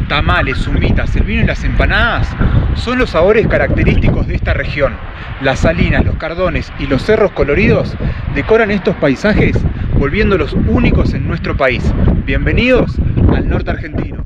tamales, humitas, el vino y las empanadas son los sabores característicos de esta región. Las salinas, los cardones y los cerros coloridos decoran estos paisajes, volviéndolos únicos en nuestro país. Bienvenidos al norte argentino.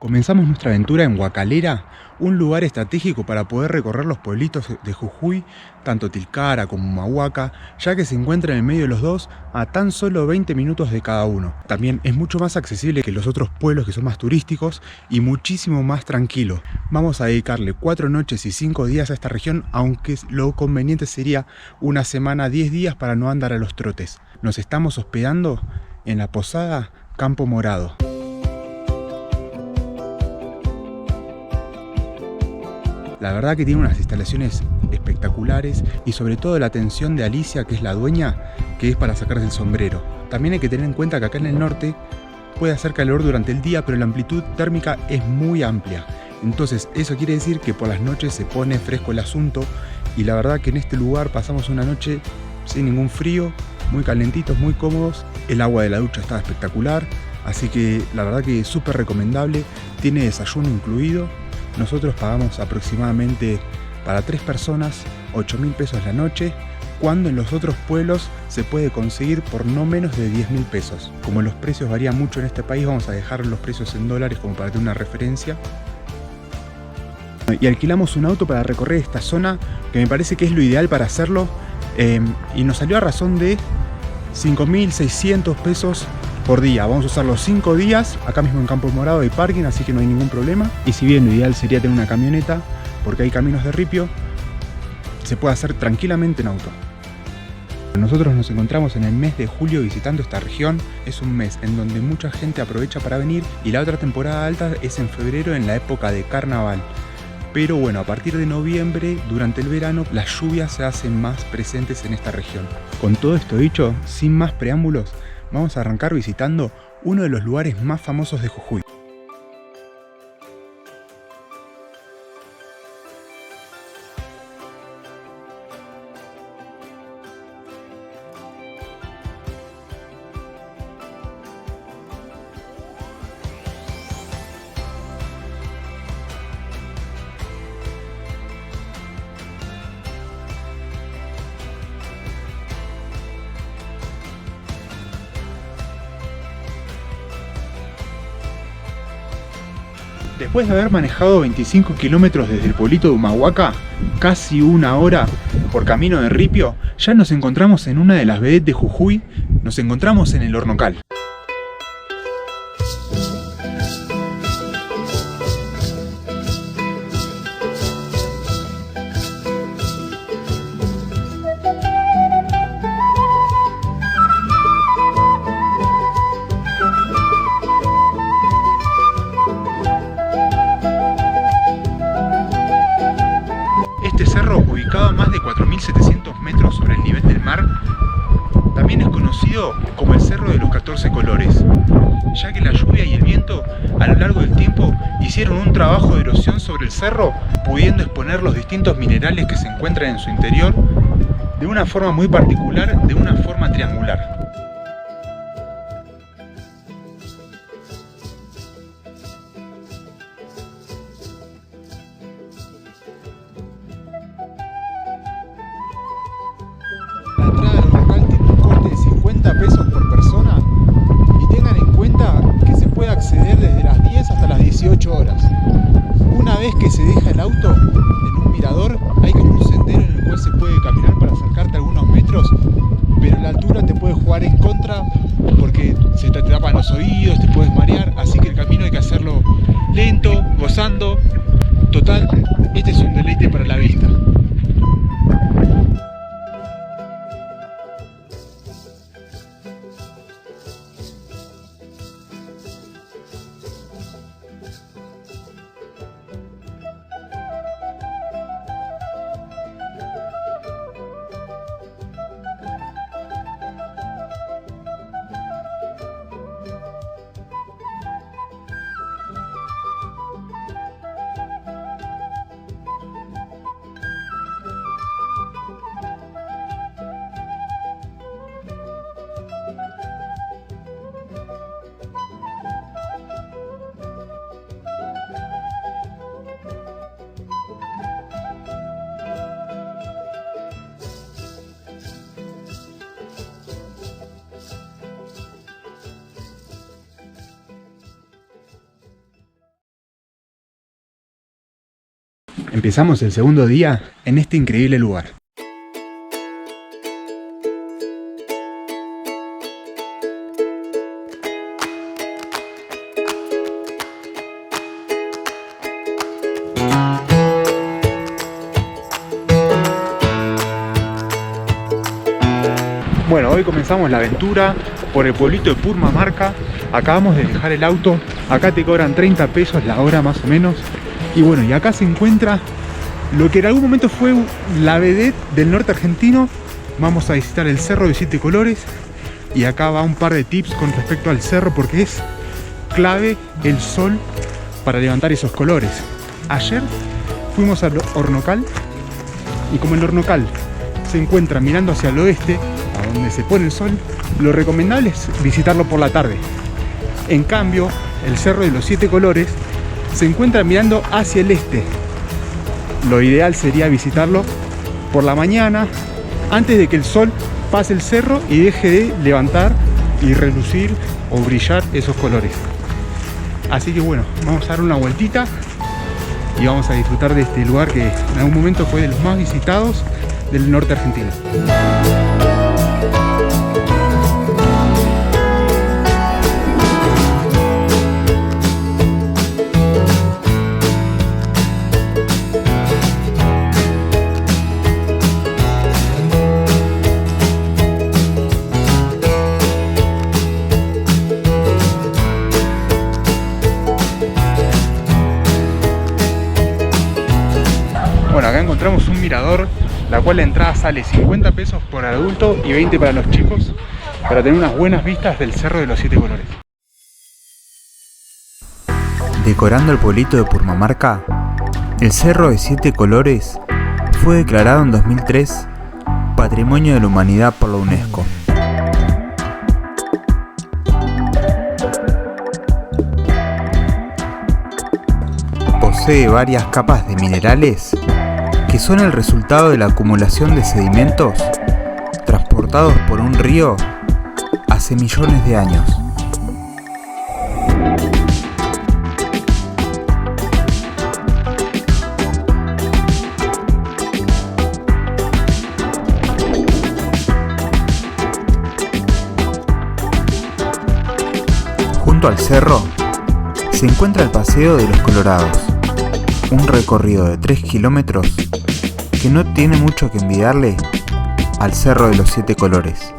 Comenzamos nuestra aventura en Huacalera, un lugar estratégico para poder recorrer los pueblitos de Jujuy, tanto Tilcara como Humahuaca, ya que se encuentra en el medio de los dos a tan solo 20 minutos de cada uno. También es mucho más accesible que los otros pueblos que son más turísticos y muchísimo más tranquilo. Vamos a dedicarle 4 noches y 5 días a esta región, aunque lo conveniente sería una semana, 10 días para no andar a los trotes. Nos estamos hospedando en la posada Campo Morado. La verdad que tiene unas instalaciones espectaculares y sobre todo la atención de Alicia, que es la dueña, que es para sacarse el sombrero. También hay que tener en cuenta que acá en el norte puede hacer calor durante el día, pero la amplitud térmica es muy amplia. Entonces eso quiere decir que por las noches se pone fresco el asunto y la verdad que en este lugar pasamos una noche sin ningún frío, muy calentitos, muy cómodos. El agua de la ducha está espectacular, así que la verdad que es súper recomendable. Tiene desayuno incluido. Nosotros pagamos aproximadamente para 3 personas 8.000 pesos la noche, cuando en los otros pueblos se puede conseguir por no menos de 10.000 pesos. Como los precios varían mucho en este país, vamos a dejar los precios en dólares como para tener una referencia. Y alquilamos un auto para recorrer esta zona, que me parece que es lo ideal para hacerlo, y nos salió a razón de 5.600 pesos por día. Vamos a usar los 5 días. Acá mismo en Campo Morado hay parking, así que no hay ningún problema. Y si bien lo ideal sería tener una camioneta, porque hay caminos de ripio, se puede hacer tranquilamente en auto. Nosotros nos encontramos en el mes de julio visitando esta región. Es un mes en donde mucha gente aprovecha para venir, y la otra temporada alta es en febrero, en la época de carnaval. Pero bueno, a partir de noviembre, durante el verano, las lluvias se hacen más presentes en esta región. Con todo esto dicho, sin más preámbulos, vamos a arrancar visitando uno de los lugares más famosos de Jujuy. Después de haber manejado 25 kilómetros desde el pueblito de Humahuaca, casi 1 hora por camino de ripio, ya nos encontramos en una de las vedettes de Jujuy. Nos encontramos en el Hornocal. Ubicado a más de 4.700 metros sobre el nivel del mar, también es conocido como el Cerro de los 14 Colores, ya que la lluvia y el viento a lo largo del tiempo hicieron un trabajo de erosión sobre el cerro, pudiendo exponer los distintos minerales que se encuentran en su interior de una forma muy particular, de una forma triangular. Pesos por persona, y tengan en cuenta que se puede acceder desde las 10 hasta las 18 horas. Una vez que se deja el auto en un mirador, hay como un sendero en el cual se puede caminar para acercarte algunos metros, pero la altura te puede jugar en contra porque se te tapan los oídos, te puedes marear, así que el camino hay que hacerlo lento, gozando. Total, este es un deleite para la vista. Empezamos el segundo día en este increíble lugar. Bueno, hoy comenzamos la aventura por el pueblito de Purmamarca. Acabamos de dejar el auto. Acá te cobran 30 pesos la hora más o menos. Y bueno, y acá se encuentra lo que en algún momento fue la vedette del norte argentino. Vamos a visitar el Cerro de 7 Colores. Y acá va un par de tips con respecto al cerro, porque es clave el sol para levantar esos colores. Ayer fuimos al Hornocal. Y como el Hornocal se encuentra mirando hacia el oeste, a donde se pone el sol, lo recomendable es visitarlo por la tarde. En cambio, el Cerro de los 7 Colores se encuentra mirando hacia el este. Lo ideal sería visitarlo por la mañana, antes de que el sol pase el cerro y deje de levantar y relucir o brillar esos colores. Así que bueno, vamos a dar una vueltita y vamos a disfrutar de este lugar que en algún momento fue de los más visitados del norte argentino. Bueno, acá encontramos un mirador, la cual la entrada sale 50 pesos por adulto y 20 para los chicos, para tener unas buenas vistas del Cerro de los 7 Colores. Decorando el pueblito de Purmamarca, el Cerro de 7 Colores fue declarado en 2003 Patrimonio de la Humanidad por la UNESCO. Posee varias capas de minerales que son el resultado de la acumulación de sedimentos transportados por un río hace millones de años. Junto al cerro se encuentra el Paseo de los Colorados, un recorrido de 3 kilómetros que no tiene mucho que envidiarle al Cerro de los 7 Colores.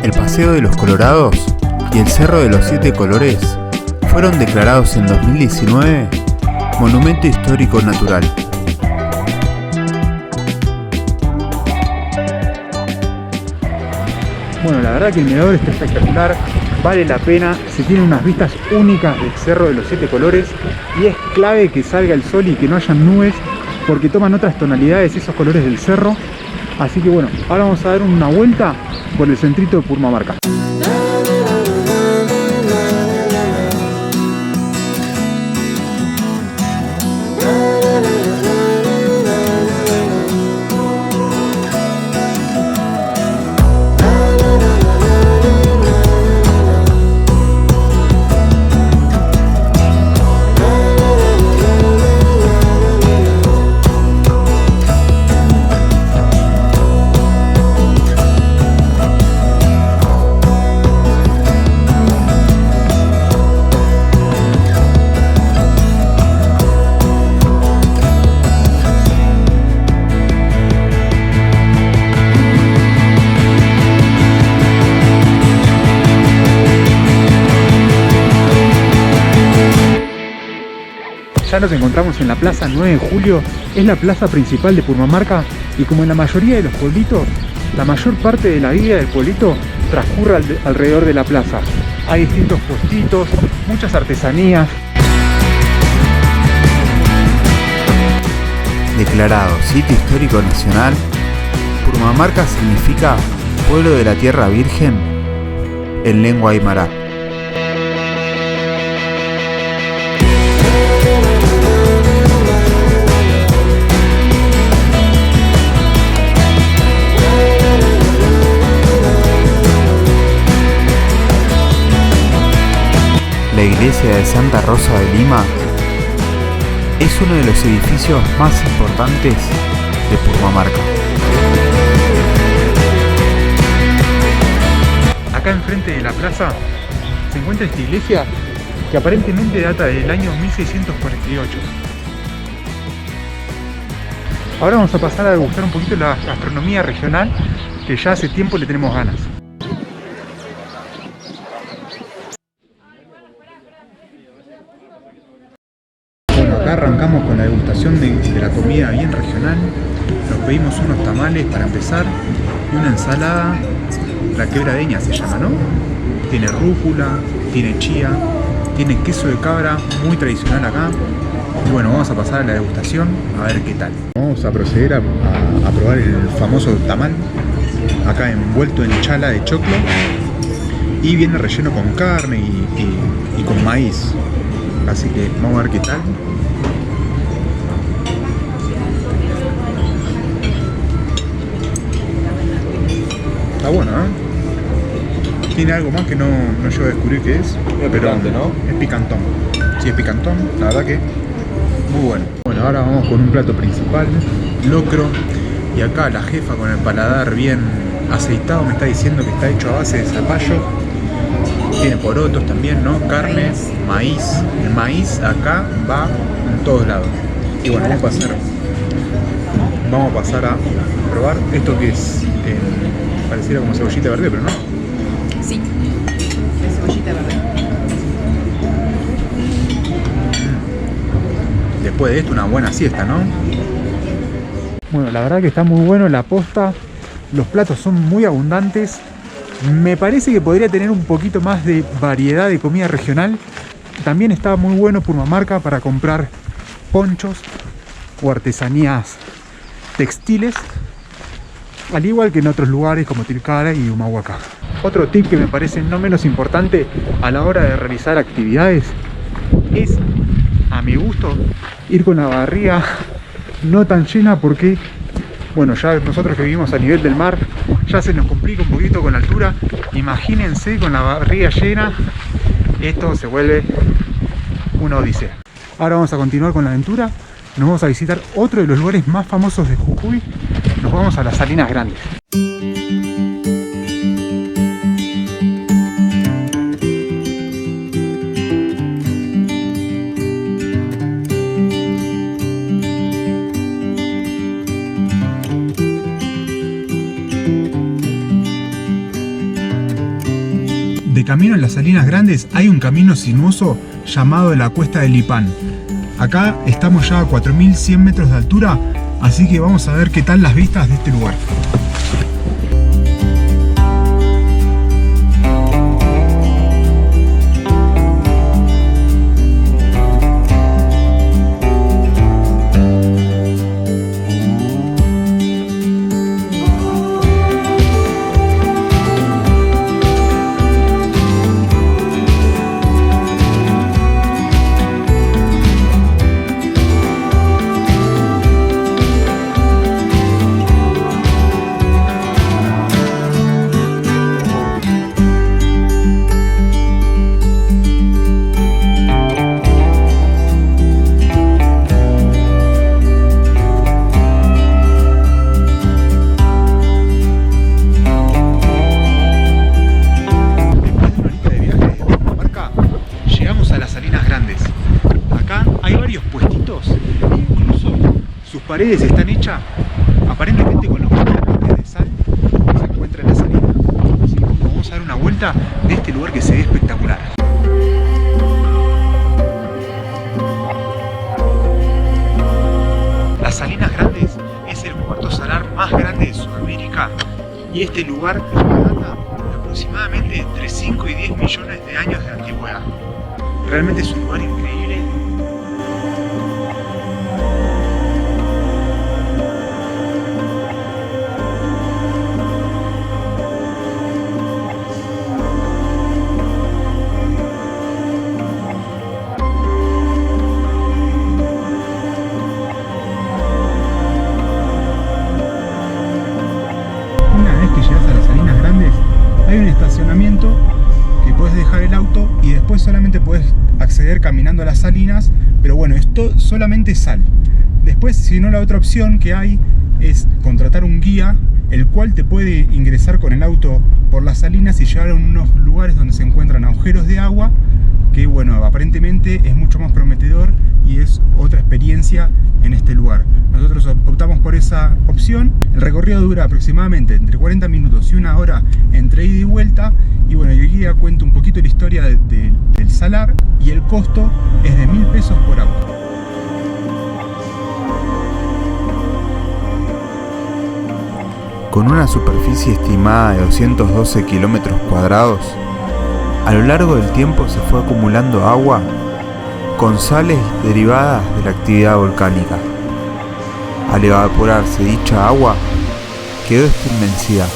El Paseo de los Colorados y el Cerro de los 7 Colores fueron declarados en 2019 Monumento Histórico Natural. Bueno, la verdad que el mirador está espectacular, vale la pena, se tienen unas vistas únicas del Cerro de los 7 Colores y es clave que salga el sol y que no haya nubes porque toman otras tonalidades esos colores del cerro. Así que bueno, ahora vamos a dar una vuelta por el centrito de Purmamarca. Ya nos encontramos en la plaza 9 de Julio, es la plaza principal de Purmamarca y como en la mayoría de los pueblitos, la mayor parte de la vida del pueblito transcurre alrededor de la plaza. Hay distintos puestitos, muchas artesanías. Declarado Sitio Histórico Nacional, Purmamarca significa Pueblo de la Tierra Virgen en lengua aymara. iglesia de Santa Rosa de Lima es uno de los edificios más importantes de Purmamarca. Acá enfrente de la plaza se encuentra esta iglesia que aparentemente data del año 1648. Ahora vamos a pasar a degustar un poquito la gastronomía regional, que ya hace tiempo le tenemos ganas. Bueno, acá arrancamos con la degustación de la comida bien regional. Nos pedimos unos tamales para empezar y una ensalada, la quebradeña se llama, ¿no? Tiene rúcula, tiene chía, tiene queso de cabra, muy tradicional acá. Y bueno, vamos a pasar a la degustación a ver qué tal. Vamos a proceder a probar el famoso tamal, acá envuelto en chala de choclo y viene relleno con carne y con maíz. Así que vamos a ver qué tal. Está bueno, ¿eh? Tiene algo más que no llego a descubrir qué es, pero picante, ¿no? Es picantón. Sí, es picantón, la verdad que muy bueno. Bueno, ahora vamos con un plato principal, locro. Y acá la jefa con el paladar bien aceitado me está diciendo que está hecho a base de zapallo. Tiene porotos también, ¿no? Carne, maíz. El maíz acá va en todos lados. Y bueno, vamos a pasar a probar esto que es, pareciera como cebollita verde, pero no. Sí, es cebollita verde. Después de esto, una buena siesta, ¿no? Bueno, la verdad que está muy bueno la posta. Los platos son muy abundantes. Me parece que podría tener un poquito más de variedad de comida regional. También está muy bueno Purmamarca para comprar ponchos o artesanías textiles, al igual que en otros lugares como Tilcara y Humahuaca. Otro tip que me parece no menos importante a la hora de realizar actividades es, a mi gusto, ir con la barriga no tan llena, porque bueno, ya nosotros que vivimos a nivel del mar ya se nos complica un poquito con la altura. Imagínense con la barriga llena, esto se vuelve una odisea. Ahora vamos a continuar con la aventura. Nos vamos a visitar otro de los lugares más famosos de Jujuy. Nos vamos a las Salinas Grandes. De camino en las Salinas Grandes hay un camino sinuoso llamado la Cuesta del Lipán. Acá estamos ya a 4100 metros de altura, así que vamos a ver qué tal las vistas de este lugar. Paredes están hechas aparentemente con los bloques de sal que se encuentra en la salida. Así que vamos a dar una vuelta de este lugar que se ve espectacular. Las Salinas Grandes es el puerto salar más grande de Sudamérica y este lugar data de aproximadamente entre 5 y 10 millones de años de antigüedad. Realmente es un lugar increíble. Hay un estacionamiento que puedes dejar el auto y después solamente puedes acceder acceder caminando a las salinas, pero bueno, esto solamente sal. Después, si no, la otra opción que hay es contratar un guía, el cual te puede ingresar con el auto por las salinas y llevar a unos lugares donde se encuentran agujeros de agua, que bueno, aparentemente es mucho más prometedor y es otra experiencia en este lugar. Nosotros optamos por esa opción. El recorrido dura aproximadamente entre 40 minutos y 1 hora entre ida y vuelta. Y bueno, el guía cuenta un poquito la historia del salar, y el costo es de 1.000 pesos por auto. Con una superficie estimada de 212 kilómetros cuadrados, a lo largo del tiempo se fue acumulando agua con sales derivadas de la actividad volcánica. Al evaporarse dicha agua, quedó esta inmensidad.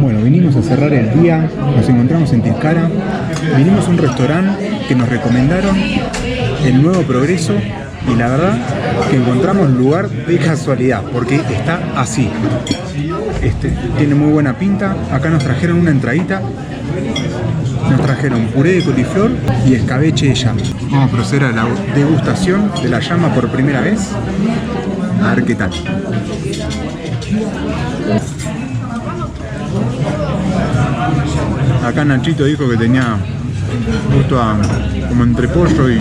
Bueno, vinimos a cerrar el día, nos encontramos en Tilcara, vinimos a un restaurante que nos recomendaron, el Nuevo Progreso, y la verdad que encontramos lugar de casualidad, porque está así. Tiene muy buena pinta. Acá nos trajeron una entradita, nos trajeron puré de coliflor y escabeche de llama. Vamos a proceder a la degustación de la llama por primera vez, a ver qué tal. Acá Nachito dijo que tenía gusto a, como entre pollo y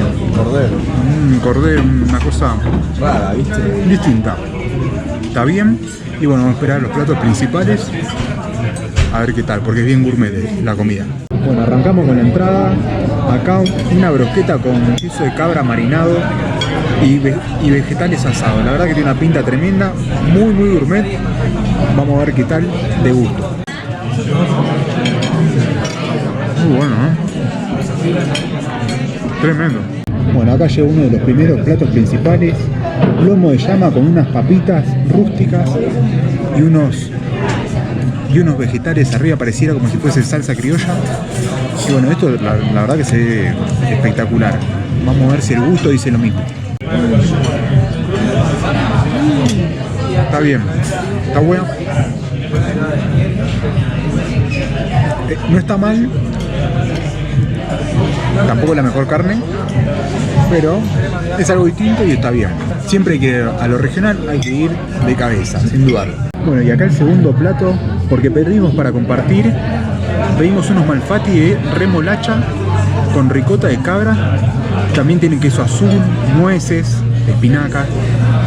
cordero, una cosa rara, ¿viste? Distinta. Está bien. Y bueno, vamos a esperar los platos principales a ver qué tal, porque es bien gourmet la comida. Bueno, arrancamos con la entrada. Acá una brosqueta con queso de cabra marinado y vegetales asados. La verdad que tiene una pinta tremenda, muy gourmet. Vamos a ver qué tal de gusto. Muy bueno, ¿eh? Tremendo. Bueno, acá llegó uno de los primeros platos principales, lomo de llama con unas papitas rústicas y unos vegetales arriba, pareciera como si fuese salsa criolla. Y bueno, esto la verdad que se ve espectacular. Vamos a ver si el gusto dice lo mismo. Está bien, está bueno. No está mal, tampoco la mejor carne, pero es algo distinto y está bien. Siempre hay que ir a lo regional, hay que ir de cabeza, sin dudarlo. Bueno, y acá el segundo plato, porque pedimos para compartir, pedimos unos malfatti de remolacha con ricota de cabra, también tienen queso azul, nueces, espinacas,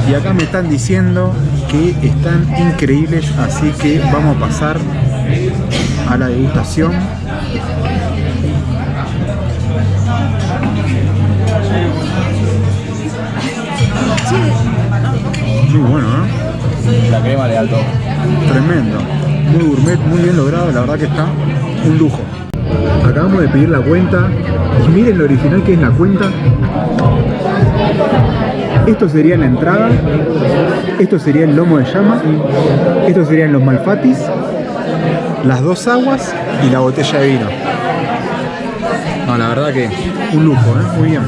y acá me están diciendo que están increíbles, así que vamos a pasar a la degustación. Muy bueno, ¿eh? La crema le da todo. Tremendo, muy gourmet, muy bien logrado, la verdad que está un lujo. Acabamos de pedir la cuenta y miren lo original que es la cuenta. Esto sería la entrada, esto sería el lomo de llama, estos serían los malfattis las 2 aguas y la botella de vino. No, la verdad que un lujo, ¿eh? Muy bien,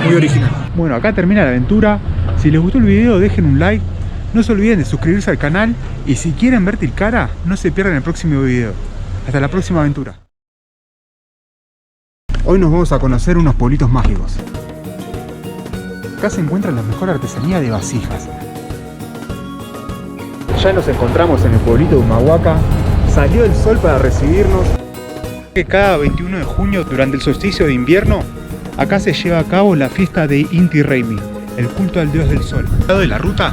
muy original. Bueno, acá termina la aventura. Si les gustó el video, dejen un like. No se olviden de suscribirse al canal. Y si quieren ver Tilcara, no se pierdan el próximo video. Hasta la próxima aventura. Hoy nos vamos a conocer unos pueblitos mágicos. Acá se encuentra la mejor artesanía de vasijas. Ya nos encontramos en el pueblito de Humahuaca. Salió el sol para recibirnos. Cada 21 de junio, durante el solsticio de invierno, acá se lleva a cabo la fiesta de Inti Raymi, el culto al dios del sol. Al lado de la ruta,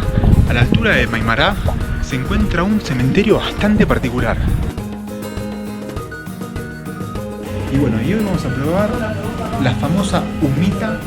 a la altura de Maimará, se encuentra un cementerio bastante particular. Y bueno, y hoy vamos a probar la famosa humita